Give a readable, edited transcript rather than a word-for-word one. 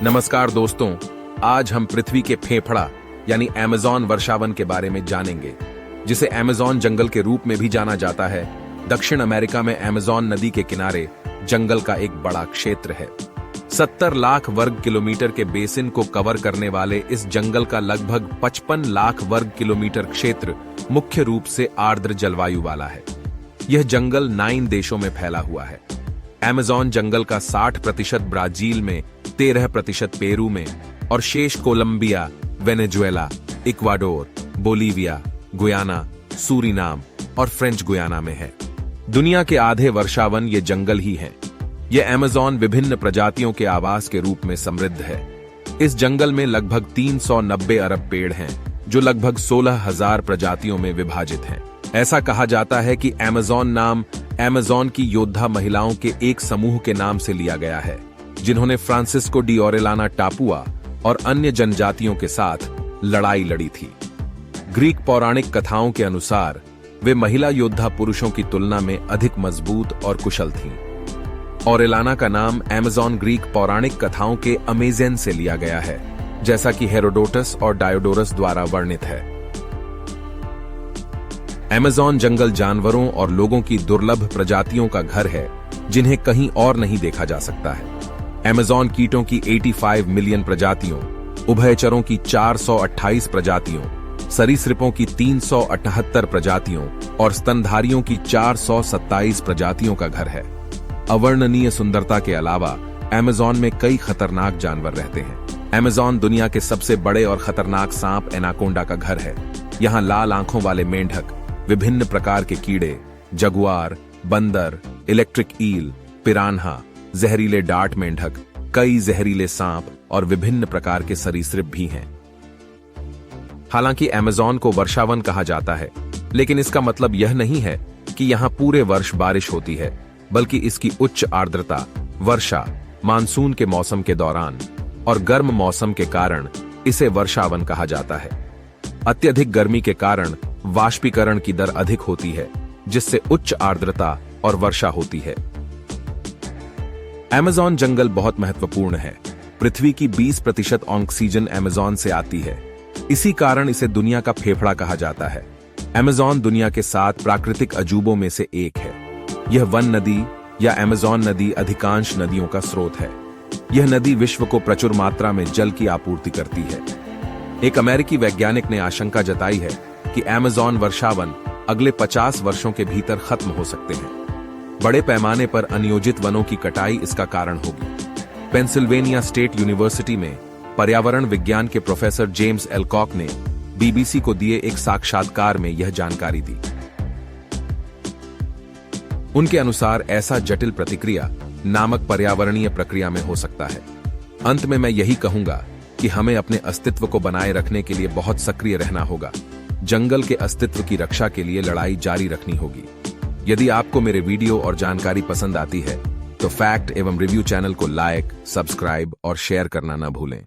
नमस्कार दोस्तों, आज हम पृथ्वी के फेफड़ा यानी अमेज़न वर्षावन के बारे में जानेंगे, जिसे अमेज़न जंगल के रूप में भी जाना जाता है। दक्षिण अमेरिका में अमेज़न नदी के किनारे जंगल का एक बड़ा क्षेत्र है। 70 लाख वर्ग किलोमीटर के बेसिन को कवर करने वाले इस जंगल का लगभग 55 लाख वर्ग किलोमीटर क्षेत्र मुख्य रूप से आर्द्र जलवायु वाला है। यह जंगल 9 देशों में फैला हुआ है। अमेज़न जंगल का 60% ब्राजील में, 13% पेरू में और शेष Colombia, Venezuela, Ecuador, Bolivia, Guyana, Suriname और फ्रेंच गुयाना में है। दुनिया के आधे वर्षावन ये जंगल ही हैं। यह अमेज़न विभिन्न प्रजातियों के आवास के रूप में समृद्ध है। इस जंगल में लगभग 390 अरब पेड़ हैं, जो लगभग 16,000 प्रजातियों में विभाजित हैं। ऐसा कहा जाता है कि अमेज़न नाम अमेज़न की योद्धा महिलाओं के एक समूह के नाम से लिया गया है, जिन्होंने फ्रांसिस्को डी ओरेलाना टापुआ और अन्य जनजातियों के साथ लड़ाई लड़ी थी। ग्रीक पौराणिक कथाओं के अनुसार वे महिला योद्धा पुरुषों की तुलना में अधिक मजबूत और कुशल थीं। ओरेलाना का नाम अमेज़न ग्रीक पौराणिक कथाओं के अमेज़न से लिया गया है, जैसा कि हेरोडोटस और डायोडोरस द्वारा वर्णित है। अमेज़न जंगल जानवरों और लोगों की दुर्लभ प्रजातियों का घर है, जिन्हें कहीं और नहीं देखा जा सकता है। अमेज़न कीटों की 85 मिलियन प्रजातियों, उभयचरों की 428 प्रजातियों, सरीसृपों की 378 प्रजातियों और स्तनधारियों की 427 प्रजातियों का घर है। अवर्णनीय सुंदरता के अलावा अमेज़न में कई खतरनाक जानवर रहते हैं। अमेज़न दुनिया के सबसे बड़े और खतरनाक सांप एनाकोंडा का घर है। यहाँ लाल आंखों वाले मेंढक, विभिन्न प्रकार के कीड़े, जगुआर, बंदर, इलेक्ट्रिक ईल, पिरान्हा, जहरीले डार्ट मेंढक, कई जहरीले सांप और विभिन्न प्रकार के सरीसृप भी हैं। हालांकि अमेज़न को वर्षावन कहा जाता है, लेकिन इसका मतलब यह नहीं है कि यहाँ पूरे वर्ष बारिश होती है, बल्कि इसकी उच्च आर्द्रता, वर्षा, मानसून के मौसम के दौरान और गर्म मौसम के कारण इसे वर्षावन कहा जाता है। अत्यधिक गर्मी के कारण वाष्पीकरण की दर अधिक होती है, जिससे उच्च आर्द्रता और वर्षा होती है। अमेज़न जंगल बहुत महत्वपूर्ण है। पृथ्वी की 20% ऑक्सीजन अमेज़न से आती है। इसी कारण इसे दुनिया का फेफड़ा कहा जाता है। अमेज़न दुनिया के 7 प्राकृतिक अजूबों में से एक है। यह वन नदी या अमेज़न नदी अधिकांश नदियों का स्रोत है। यह नदी विश्व को प्रचुर मात्रा में जल की आपूर्ति करती है। एक अमेरिकी वैज्ञानिक ने आशंका जताई है कि अमेज़न वर्षावन अगले 50 वर्षों के भीतर खत्म हो सकते हैं। बड़े पैमाने पर अनियोजित वनों की कटाई इसका कारण होगी। पेंसिल्वेनिया स्टेट यूनिवर्सिटी में पर्यावरण विज्ञान के प्रोफेसर जेम्स एल्कॉक ने बीबीसी को दिए एक साक्षात्कार में यह जानकारी दी। उनके अनुसार ऐसा जटिल प्रतिक्रिया नामक पर्यावरणीय प्रक्रिया में हो सकता है। अंत में मैं यही कहूंगा कि हमें अपने अस्तित्व को बनाए रखने के लिए बहुत सक्रिय रहना होगा। जंगल के अस्तित्व की रक्षा के लिए लड़ाई जारी रखनी होगी। यदि आपको मेरे वीडियो और जानकारी पसंद आती है, तो फैक्ट एवं रिव्यू चैनल को लाइक, सब्सक्राइब और शेयर करना न भूलें।